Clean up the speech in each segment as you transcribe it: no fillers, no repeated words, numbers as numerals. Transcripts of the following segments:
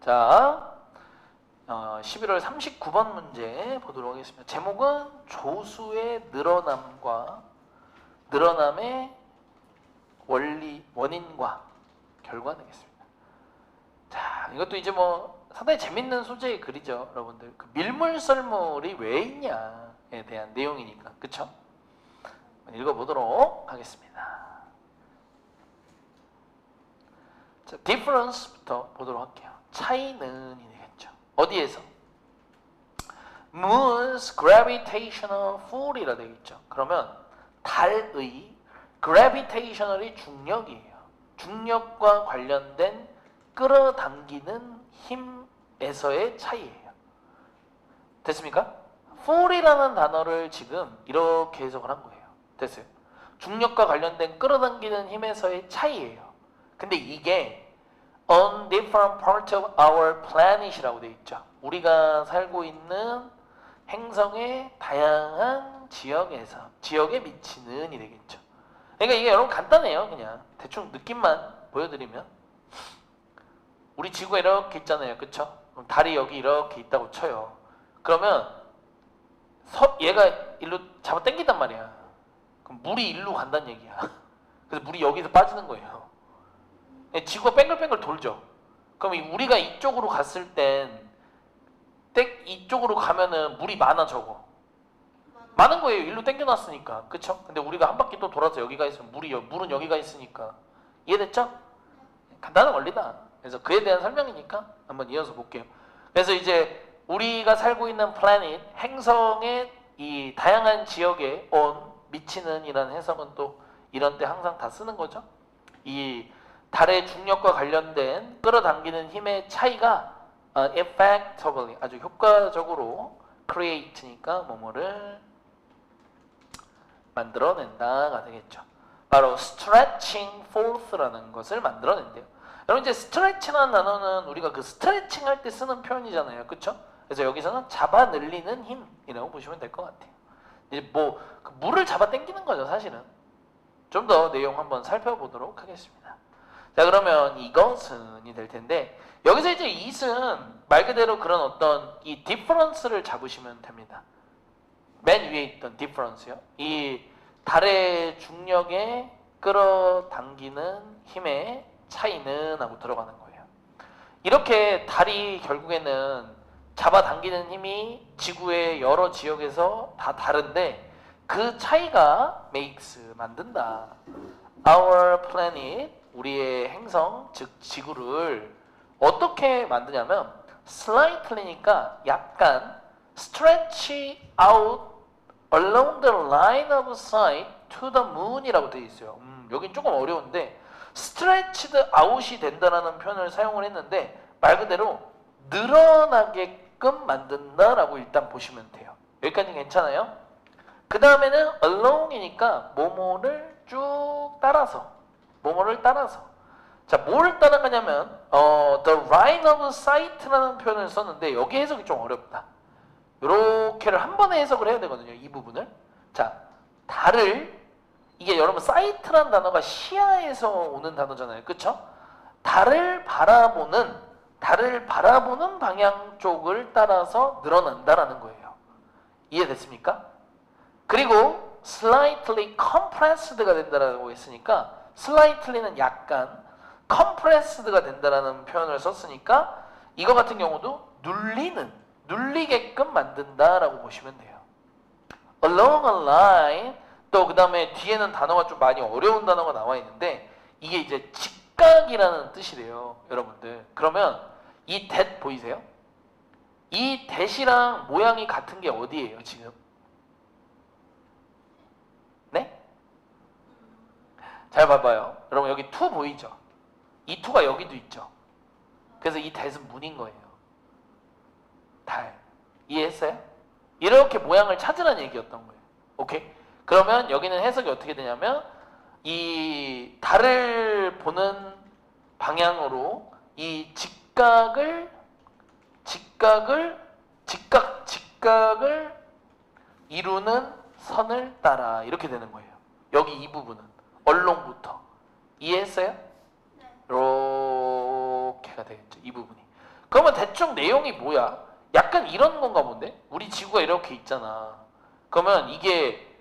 자, 11월 39번 문제 보도록 하겠습니다. 제목은 조수의 늘어남과 늘어남의 원인과 결과 되겠습니다. 자, 이것도 이제 뭐 상당히 재밌는 소재의 글이죠, 여러분들. 그 밀물썰물이 왜 있냐에 대한 내용이니까, 그쵸? 읽어보도록 하겠습니다. 자, difference부터 보도록 할게요. 차이는 되겠죠. 어디에서? Moon's gravitational pull이라 되겠죠. 그러면 달의 gravitational이 중력이에요. 중력과 관련된 끌어당기는 힘에서의 차이예요. 됐습니까? pull이라는 단어를 지금 이렇게 해석을 한 거예요. 됐어요? 중력과 관련된 끌어당기는 힘에서의 차이예요. 근데 이게 on different parts of our planet이라고 되어 있죠. 우리가 살고 있는 행성의 다양한 지역에 미치는 이 되겠죠. 그러니까 이게 여러분 간단해요. 그냥 대충 느낌만 보여드리면 우리 지구가 이렇게 있잖아요. 그쵸? 그럼 달이 여기 이렇게 있다고 쳐요. 그러면 얘가 일로 잡아 당긴단 말이야. 그럼 물이 일로 간다는 얘기야. 그래서 물이 여기서 빠지는 거예요. 지구가 뺑글뺑글 돌죠. 그럼 우리가 이쪽으로 갔을 땐 이쪽으로 가면은 물이 많아 적어? 많은 거예요. 일로 당겨놨으니까. 그쵸? 근데 우리가 한 바퀴 또 돌아서 여기가 있으면 물은 여기가 있으니까. 이해됐죠? 간단한 원리다. 그래서 그에 대한 설명이니까 한번 이어서 볼게요. 그래서 이제 우리가 살고 있는 플래닛, 행성의 이 다양한 지역에 미치는 이라는 해석은 또 이런 때 항상 다 쓰는 거죠. 이 달의 중력과 관련된 끌어당기는 힘의 차이가 effectively 아주 효과적으로 create니까 뭐뭐를 만들어낸다가 되겠죠. 바로 stretching force라는 것을 만들어낸대요. 여러분 이제 stretch라는 단어는 우리가 그 스트레칭 할 때 쓰는 표현이잖아요. 그쵸? 그래서 여기서는 잡아 늘리는 힘이라고 보시면 될 것 같아요. 이제 뭐 그 물을 잡아 당기는 거죠, 사실은. 좀 더 내용 한번 살펴보도록 하겠습니다. 자, 그러면 이것은이 될 텐데 여기서 이제 it은 말 그대로 그런 어떤 이 difference를 잡으시면 됩니다. 맨 위에 있던 difference요. 이 달의 중력에 끌어당기는 힘의 차이는 하고 들어가는 거예요. 이렇게 달이 결국에는 잡아당기는 힘이 지구의 여러 지역에서 다 다른데 그 차이가 makes 만든다. Our planet 우리의 행성 즉 지구를 어떻게 만드냐면 slightly니까 약간 stretch out along the line of sight to the moon이라고 되어 있어요. 여긴 조금 어려운데 stretched out이 된다라는 표현을 사용을 했는데 말 그대로 늘어나게끔 만든다라고 일단 보시면 돼요. 여기까지 괜찮아요? 그 다음에는 along이니까 뭐뭐를 쭉 따라서 자, 뭘 따라가냐면 the line of sight라는 표현을 썼는데 여기 해석이 좀 어렵다. 요렇게를 한 번에 해석을 해야 되거든요. 이 부분을. 자, 달을 이게 여러분 sight라는 단어가 시야에서 오는 단어잖아요. 그쵸? 달을 바라보는 방향 쪽을 따라서 늘어난다라는 거예요. 이해됐습니까? 그리고 slightly compressed가 된다라고 했으니까 slightly는 약간 compressed가 된다라는 표현을 썼으니까 이거 같은 경우도 눌리게끔 만든다라고 보시면 돼요. along a line 또 그 다음에 뒤에는 단어가 좀 많이 어려운 단어가 나와 있는데 이게 이제 직각이라는 뜻이래요, 여러분들. 그러면 이 that 보이세요? 이 that이랑 모양이 같은 게 어디예요, 지금? 네? 잘 봐봐요. 여러분 여기 to 보이죠? 이 to가 여기도 있죠. 그래서 이 that은 문인 거예요. 달. 이해했어요? 이렇게 모양을 찾으라는 얘기였던 거예요. 오케이? 그러면 여기는 해석이 어떻게 되냐면 이 달을 보는 방향으로 이 직각을 이루는 선을 따라 이렇게 되는 거예요. 여기 이 부분은 얼롱부터 이해했어요? 이렇게가 되겠죠. 이 부분이. 그러면 대충 내용이 뭐야? 약간 이런 건가 본데? 우리 지구가 이렇게 있잖아. 그러면 이게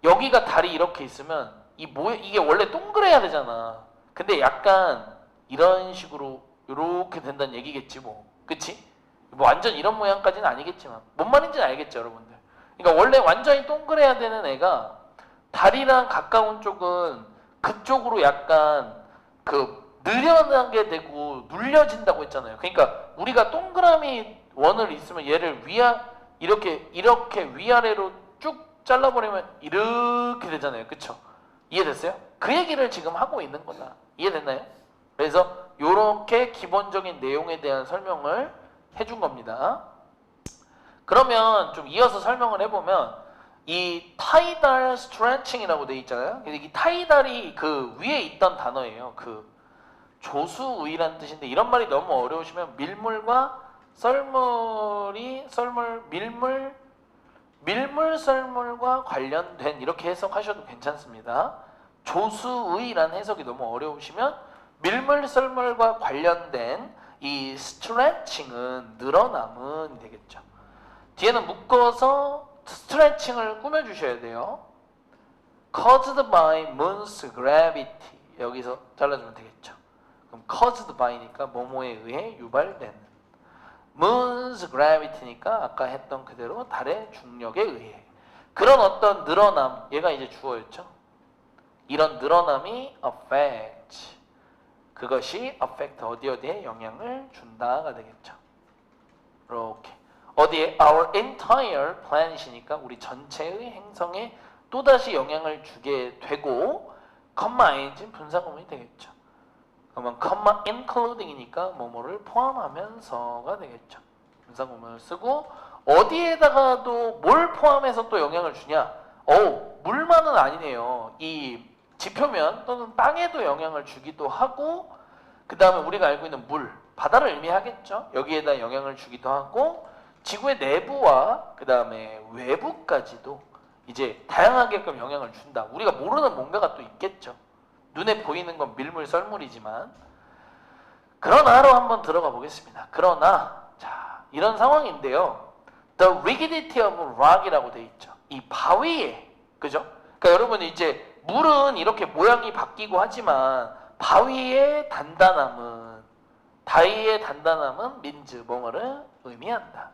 여기가 달이 이렇게 있으면 이게 원래 동그래야 되잖아. 근데 약간 이런 식으로 이렇게 된다는 얘기겠지 뭐. 그치? 뭐 완전 이런 모양까지는 아니겠지만 뭔 말인지는 알겠죠 여러분들. 그러니까 원래 완전히 동그래야 되는 애가 달이랑 가까운 쪽은 그쪽으로 약간 느려나게 되고 눌려진다고 했잖아요. 그러니까 우리가 동그라미 원을 있으면 얘를 이렇게 위아래로 쭉 잘라버리면 이렇게 되잖아요. 그쵸? 이해됐어요? 그 얘기를 지금 하고 있는 거다. 이해됐나요? 그래서 이렇게 기본적인 내용에 대한 설명을 해준 겁니다. 그러면 좀 이어서 설명을 해보면 이 tidal stretching이라고 돼 있잖아요. 이 tidal이 그 위에 있던 단어예요. 그 조수의라는 뜻인데 이런 말이 너무 어려우시면 밀물과 밀물 썰물과 관련된 이렇게 해석하셔도 괜찮습니다. 조수의라는 해석이 너무 어려우시면 밀물 썰물과 관련된 이 스트레칭은 늘어남은 되겠죠. 뒤에는 묶어서 스트레칭을 꾸며주셔야 돼요. caused by moon's gravity 여기서 잘라주면 되겠죠. 그럼 caused by니까 뭐뭐에 의해 유발되는 moon's gravity니까 아까 했던 그대로 달의 중력에 의해 그런 어떤 늘어남 얘가 이제 주어였죠. 이런 늘어남이 affect 그것이 affect 어디에 영향을 준다가 되겠죠. 이렇게 어디에 our entire planet이니까 우리 전체의 행성에 또다시 영향을 주게 되고 combined 분사구문이 되겠죠. 그러면 comma including이니까 뭐뭐를 포함하면서가 되겠죠. 분사구문을 쓰고 어디에다가도 뭘 포함해서 또 영향을 주냐? 물만은 아니네요. 이 지표면 또는 땅에도 영향을 주기도 하고 그 다음에 우리가 알고 있는 물, 바다를 의미하겠죠. 여기에다 영향을 주기도 하고 지구의 내부와 그 다음에 외부까지도 이제 다양하게끔 영향을 준다. 우리가 모르는 뭔가가 또 있겠죠. 눈에 보이는 건 밀물 썰물이지만 그러나로 한번 들어가 보겠습니다. 그러나 자 이런 상황인데요. The rigidity of rock이라고 돼 있죠. 이 바위에 그죠? 그러니까 여러분이 이제 물은 이렇게 모양이 바뀌고 하지만 바위의 단단함은 means 뭐뭐를 의미한다.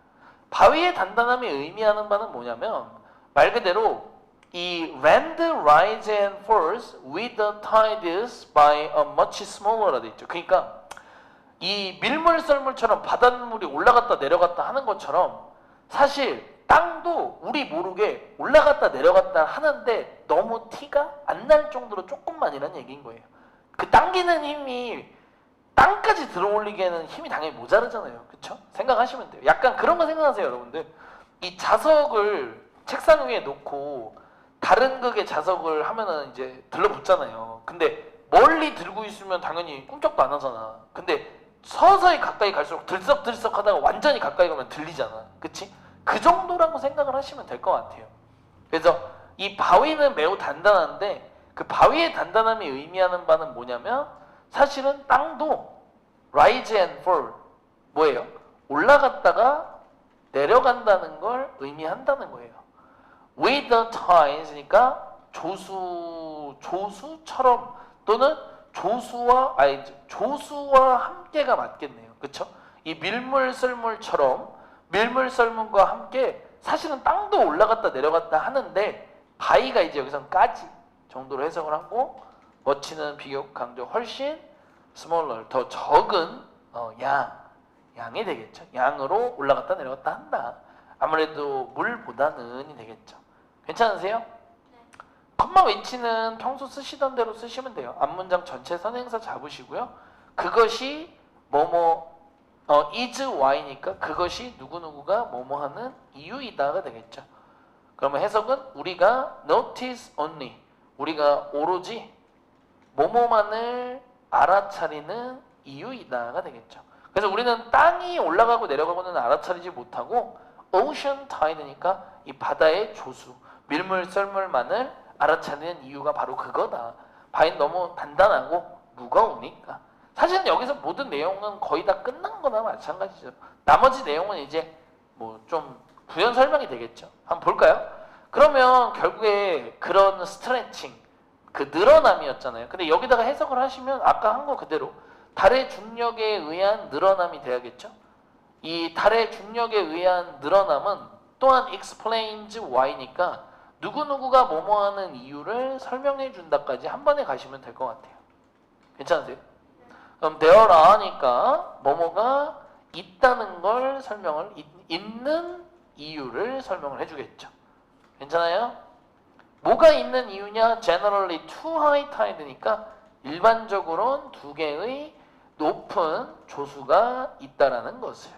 바위의 단단함이 의미하는 바는 뭐냐면 말 그대로 이 land rise and falls with the tides by a much smaller 돼 있죠. 그러니까 이 밀물 썰물처럼 바닷물이 올라갔다 내려갔다 하는 것처럼 사실 땅도 우리 모르게 올라갔다 내려갔다 하는데 너무 티가 안 날 정도로 조금만이라는 얘기인 거예요. 그 당기는 힘이 땅까지 들어올리기에는 힘이 당연히 모자르잖아요. 그쵸? 생각하시면 돼요. 약간 그런 거 생각하세요, 여러분들. 이 자석을 책상 위에 놓고 다른 극의 자석을 하면은 이제 들러붙잖아요. 근데 멀리 들고 있으면 당연히 꿈쩍도 안 하잖아. 근데 서서히 가까이 갈수록 들썩들썩 하다가 완전히 가까이 가면 들리잖아. 그치? 그 정도라고 생각을 하시면 될 것 같아요. 그래서 이 바위는 매우 단단한데 그 바위의 단단함이 의미하는 바는 뭐냐면 사실은 땅도 rise and fall 뭐예요? 올라갔다가 내려간다는 걸 의미한다는 거예요. With the tides니까 조수처럼 또는 조수와 함께가 맞겠네요. 그쵸? 이 밀물 썰물과 함께 사실은 땅도 올라갔다 내려갔다 하는데 바위가 이제 여기선 까지 정도로 해석을 하고 멋지는 비교 강조 훨씬 smaller 더 적은 양이 되겠죠. 양으로 올라갔다 내려갔다 한다. 아무래도 물보다는이 되겠죠. 괜찮으세요? 네. 컴마 위치는 평소 쓰시던 대로 쓰시면 돼요. 앞문장 전체 선행사 잡으시고요. 그것이 is why니까 그것이 누구누구가 뭐뭐하는 이유이다가 되겠죠. 그러면 해석은 우리가 notice only 우리가 오로지 뭐뭐만을 알아차리는 이유이다가 되겠죠. 그래서 우리는 땅이 올라가고 내려가고는 알아차리지 못하고 ocean tide니까 이 바다의 조수, 밀물 썰물만을 알아차리는 이유가 바로 그거다. 바위는 너무 단단하고 무거우니까. 사실은 여기서 모든 내용은 거의 다 끝난 거나 마찬가지죠. 나머지 내용은 이제 뭐 좀 부연 설명이 되겠죠. 한번 볼까요? 그러면 결국에 그런 스트레칭, 그 늘어남이었잖아요. 근데 여기다가 해석을 하시면 아까 한 거 그대로 달의 중력에 의한 늘어남이 돼야겠죠. 이 달의 중력에 의한 늘어남은 또한 explains why니까 누구누구가 뭐뭐 하는 이유를 설명해 준다까지 한 번에 가시면 될 것 같아요. 괜찮으세요? 그럼 there are니까 뭐뭐가 있다는 걸 설명을, 있는 이유를 설명을 해주겠죠. 괜찮아요? 뭐가 있는 이유냐? generally too high tide니까 일반적으로는 두 개의 높은 조수가 있다라는 것을.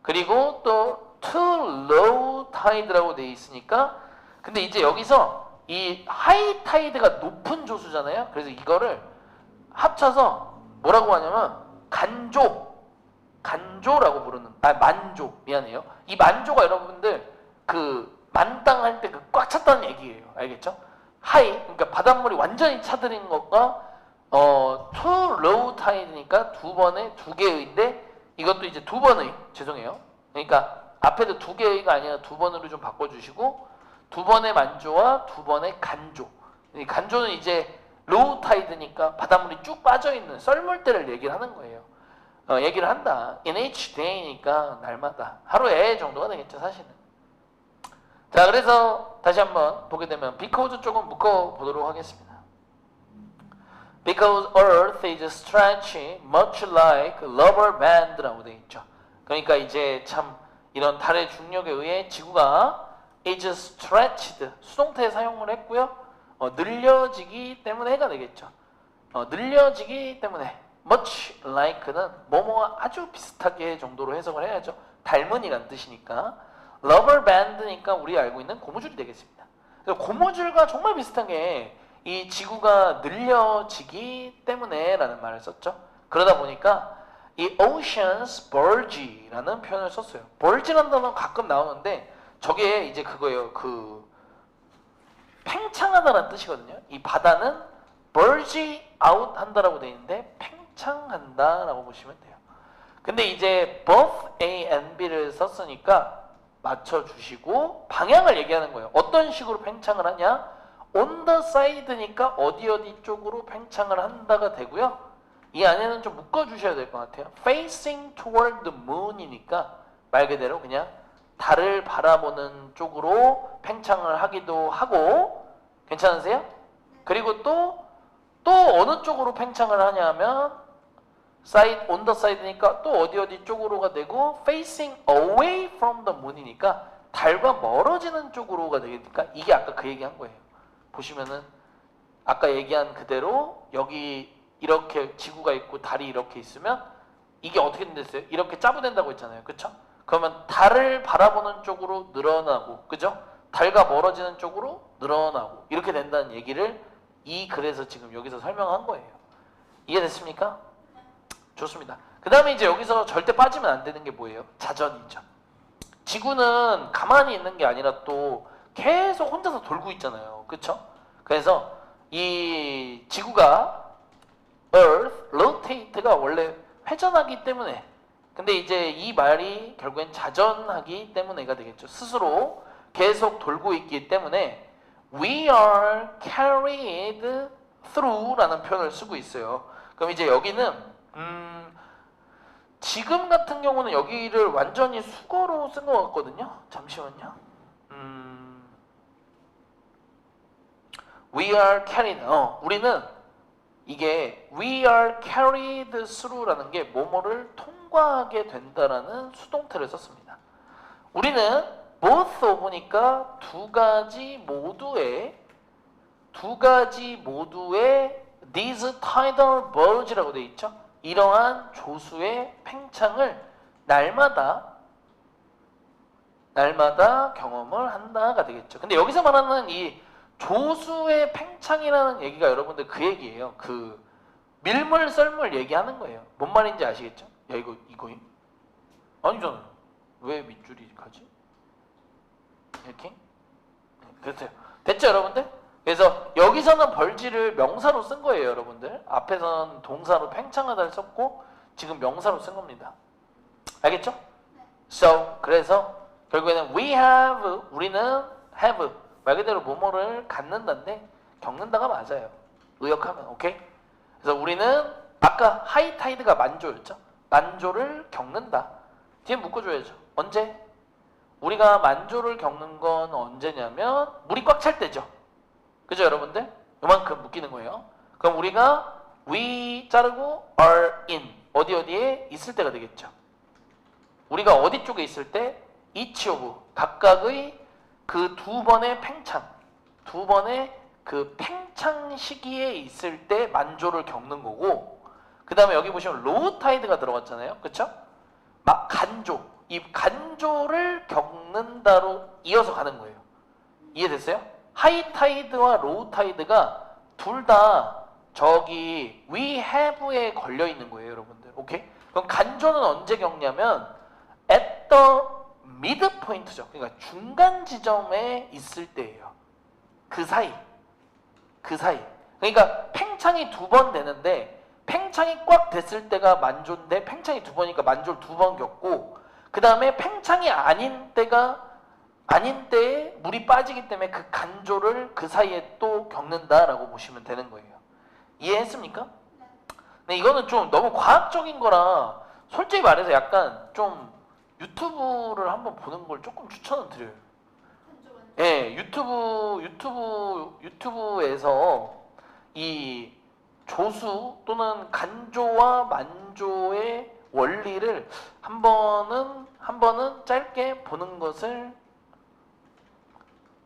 그리고 또 too low tide라고 되어 있으니까, 근데 이제 여기서 이 high tide가 높은 조수잖아요. 그래서 이거를 합쳐서 뭐라고 하냐면 간조라고 부르는, 만조, 미안해요. 이 만조가 여러분들 그 만땅 할 때 그 꽉 찼다는 얘기예요. 알겠죠? 하이, 그러니까 바닷물이 완전히 차들인 것과 too low tide니까 두 개의인데 이것도 이제 두 번의, 죄송해요. 그러니까 앞에도 두 개의가 아니라 두 번으로 좀 바꿔주시고, 두 번의 만조와 두 번의 간조. 이 간조는 이제 low tide니까 바닷물이 쭉 빠져있는 썰물 때를 얘기를 하는 거예요. 얘기를 한다. in each day니까 날마다, 하루에 정도가 되겠죠, 사실은. 자, 그래서 다시 한번 보게 되면 because 조금 묶어보도록 하겠습니다. Because Earth is stretched much like rubber band라고 되어 있죠. 그러니까 이제 참 이런 달의 중력에 의해 지구가 is stretched, 수동태 사용을 했고요. 늘려지기 때문에가 되겠죠. 늘려지기 때문에 much like는 뭐뭐와 아주 비슷하게 정도로 해석을 해야죠. 닮은이란 뜻이니까. rubber band니까 우리 알고 있는 고무줄이 되겠습니다. 고무줄과 정말 비슷하게 이 지구가 늘려지기 때문에 라는 말을 썼죠. 그러다 보니까 이 oceans bulge라는 표현을 썼어요. bulge라는 단어는 가끔 나오는데 저게 이제 그거예요. 그 팽창하다라는 뜻이거든요. 이 바다는 bulge out 한다라고 되어 있는데 팽창한다라고 보시면 돼요. 근데 이제 both A and B를 썼으니까 맞춰주시고 방향을 얘기하는 거예요. 어떤 식으로 팽창을 하냐? on the side니까 어디 쪽으로 팽창을 한다가 되고요. 이 안에는 좀 묶어주셔야 될 것 같아요. facing toward the moon이니까 말 그대로 그냥 달을 바라보는 쪽으로 팽창을 하기도 하고, 괜찮으세요? 그리고 또 어느 쪽으로 팽창을 하냐면 side, on the side니까 또 어디 쪽으로가 되고 facing away from the moon이니까 달과 멀어지는 쪽으로가 되니까 이게 아까 그 얘기한 거예요. 보시면은 아까 얘기한 그대로 여기 이렇게 지구가 있고 달이 이렇게 있으면 이게 어떻게 된댔어요? 이렇게 짜부된다고 했잖아요. 그쵸? 그러면 달을 바라보는 쪽으로 늘어나고, 그죠? 달과 멀어지는 쪽으로 늘어나고 이렇게 된다는 얘기를 이 글에서 지금 여기서 설명한 거예요. 이해됐습니까? 좋습니다. 그 다음에 이제 여기서 절대 빠지면 안 되는 게 뭐예요? 자전이죠. 지구는 가만히 있는 게 아니라 또 계속 혼자서 돌고 있잖아요. 그쵸? 그래서 이 지구가 Earth, rotate가 원래 회전하기 때문에, 근데 이제 이 말이 결국엔 자전하기 때문에가 되겠죠. 스스로 계속 돌고 있기 때문에 we are carried through 라는 표현을 쓰고 있어요. 그럼 이제 여기는 지금 같은 경우는 여기를 완전히 수거로 쓴 것 같거든요. 잠시만요. We are carried. 우리는 이게 we are carried through라는 게 뭐뭐를 통과하게 된다라는 수동태를 썼습니다. 우리는 both of니까 두 가지 모두의 these tidal bulge라고 되어 있죠. 이러한 조수의 팽창을 날마다 경험을 한다가 되겠죠. 근데 여기서 말하는 이 조수의 팽창이라는 얘기가 여러분들 그 얘기예요. 그 밀물 썰물 얘기하는 거예요. 뭔 말인지 아시겠죠? 야 이거임? 아니잖아요. 왜 밑줄이 가지? 이렇게? 네, 됐어요. 됐죠 여러분들? 그래서 여기서는 벌지를 명사로 쓴 거예요, 여러분들. 앞에서는 동사로 팽창하다를 썼고 지금 명사로 쓴 겁니다. 알겠죠? So 그래서 결국에는 we have 우리는 have 말 그대로 뭐뭐를 갖는다인데 겪는다가 맞아요. 의역하면 오케이. 그래서 우리는 아까 하이 타이드가 만조였죠. 만조를 겪는다. 뒤에 묶어줘야죠. 언제? 우리가 만조를 겪는 건 언제냐면 물이 꽉 찰 때죠. 그죠 여러분들? 요만큼 묶이는 거예요. 그럼 우리가 we 자르고 are in 어디에 있을 때가 되겠죠. 우리가 어디 쪽에 있을 때 each of 각각의 그 두 번의 팽창 두 번의 그 팽창 시기에 있을 때 만조를 겪는 거고 그 다음에 여기 보시면 로우 타이드가 들어갔잖아요. 그쵸? 막 간조 이 간조를 겪는다로 이어서 가는 거예요. 이해됐어요? 하이 타이드와 로우 타이드가 둘 다 저기 we have에 걸려 있는 거예요, 여러분들. 오케이? 그럼 간조는 언제 겪냐면 at the midpoint죠. 그러니까 중간 지점에 있을 때예요. 그 사이. 그러니까 팽창이 두 번 되는데 팽창이 꽉 됐을 때가 만조인데 팽창이 두 번이니까 만조를 두 번 겪고 그 다음에 팽창이 아닌 때에 물이 빠지기 때문에 그 간조를 그 사이에 또 겪는다라고 보시면 되는 거예요. 이해했습니까? 근데 이거는 좀 너무 과학적인 거라 솔직히 말해서 약간 좀 유튜브를 한번 보는 걸 조금 추천을 드려요. 예, 유튜브에서 이 조수 또는 간조와 만조의 원리를 한 번은 짧게 보는 것을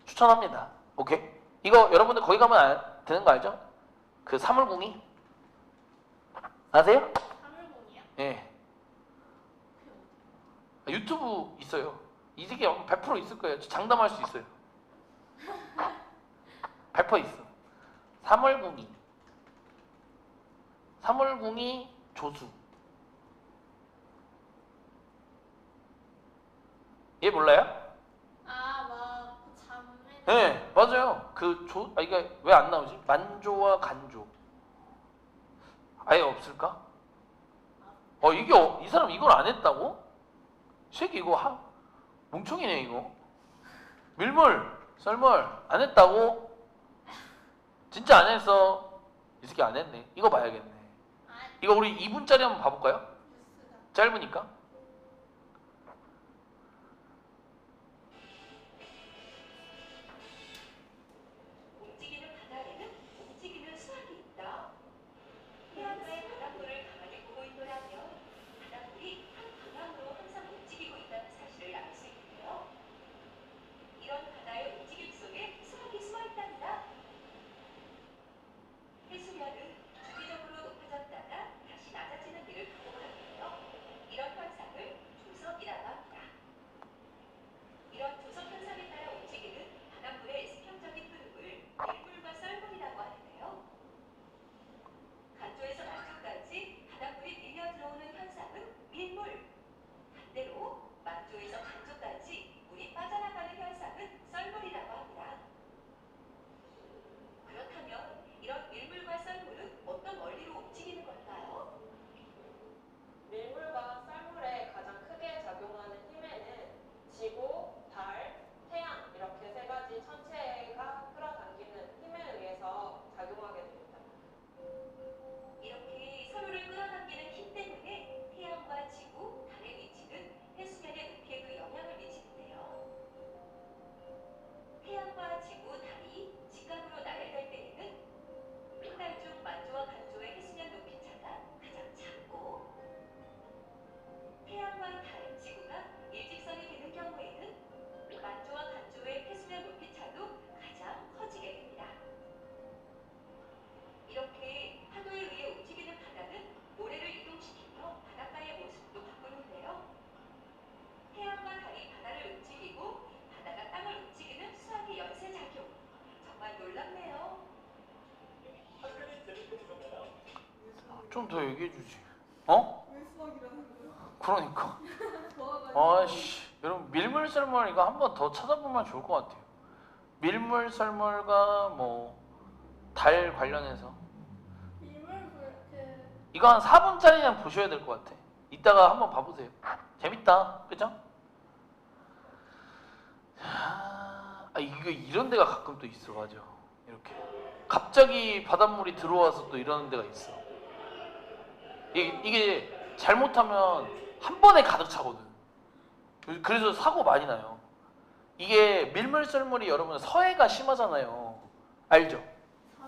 추천합니다. 오케이? 이거 여러분들 거기 가면 되는 거 알죠? 그 사물궁이 아세요? 사물공이요? 예. 유튜브 있어요. 이 새끼 100% 있을 거예요. 장담할 수 있어요. 100% 있어. 사물궁이 조수. 얘 몰라요? 막 잠에. 네, 맞아요. 이게 왜 안 나오지? 만조와 간조. 아예 없을까? 이 사람 이걸 안 했다고? 새끼 이거 뭉청이네 이거. 밀물, 썰물 안 했다고? 진짜 안 했어. 이 새끼 안 했네. 이거 봐야겠네. 이거 우리 2분짜리 한번 봐볼까요? 뉴스가. 짧으니까. 움직이는 바다에는 움직이는 수학이 있다. 해안가의 바닷물을 가만히 보고 있더라면 바닷물이 한 방향으로 항상 움직이고 있다는 사실을 알 수 있는데요. 이런 바다의 움직임 속에 수학이 숨어 있답니다. 해수면은 주기적으로 높아졌다가 다시 낮아지는 일을 반복하는데요. 이런 현상을 조석이라고 합니다. 이런 조석 현상에 따라 움직이는 바닷물의 수평적인 흐름을 밀물과 썰물이라고 하는데요. 간조에서 만조까지 바닷물이 밀려 들어오는 현상은 밀물. 반대로 만조에서 간조까지 물이 빠져나가는 현상은 썰물이라고 합니다. 그렇다면 이런 밀물과 썰물은 어떤 원리로 움직이는 걸까요? 밀물과 썰물에 가장 크게 작용하는 힘에는 지구, 달, 태양 이렇게 세 가지 천체가 끌어당기는 힘에 의해서 작용하게 됩니다. 이렇게 서로를 끌어당기는 힘 때문에 태양과 지구, 달의 위치는 해수면의 높이에도 영향을 미치는데요. 태양과 지구, 달이 직각으로 나열될 때에는 한 달 중 만조와 간조의 해수면 높이 차가 가장 작고 태양과 달, 지구가 일직선이 되는 경우에는 만조와 간조의 해수면 높이 차도 가장 커지게 됩니다. 이렇게 파도에 의해 움직이는 바다는 모래를 이동시키며 바닷가의 모습도 바꾸는데요. 태양과 달이 바다를 움직이고 바다가 땅을 움직이는 수학의 연쇄작용. 정말 놀랍네요. 좀 더 얘기해 주지. 어? 왜 수학이라는 거예요? 그러니까. 좋아가지고. 아씨, 여러분 밀물 썰물 이거 한 번 더 찾아보면 좋을 것 같아요. 밀물 썰물과 뭐 달 관련해서 이거 한 4분짜리는 보셔야 될 것 같아. 이따가 한번 봐보세요. 재밌다, 그죠? 이거 이런 데가 가끔 또 있어, 맞아. 이렇게 갑자기 바닷물이 들어와서 또 이러는 데가 있어. 이게 잘못하면 한 번에 가득 차거든. 그래서 사고 많이 나요. 이게 밀물 썰물이 여러분 서해가 심하잖아요. 알죠?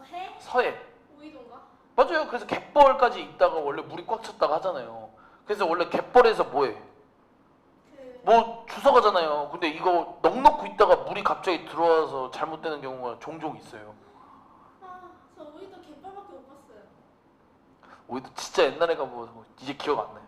서해? 서해. 오이도인가? 맞아요. 그래서 갯벌까지 있다가 원래 물이 꽉 찼다가 하잖아요. 그래서 원래 갯벌에서 뭐해? 뭐 주워 가잖아요. 근데 이거 넉넉히 있다가 물이 갑자기 들어와서 잘못되는 경우가 종종 있어요. 저 오이도 갯벌밖에 못 봤어요. 오히려 진짜 옛날에 가보고 이제 기억 안 나요.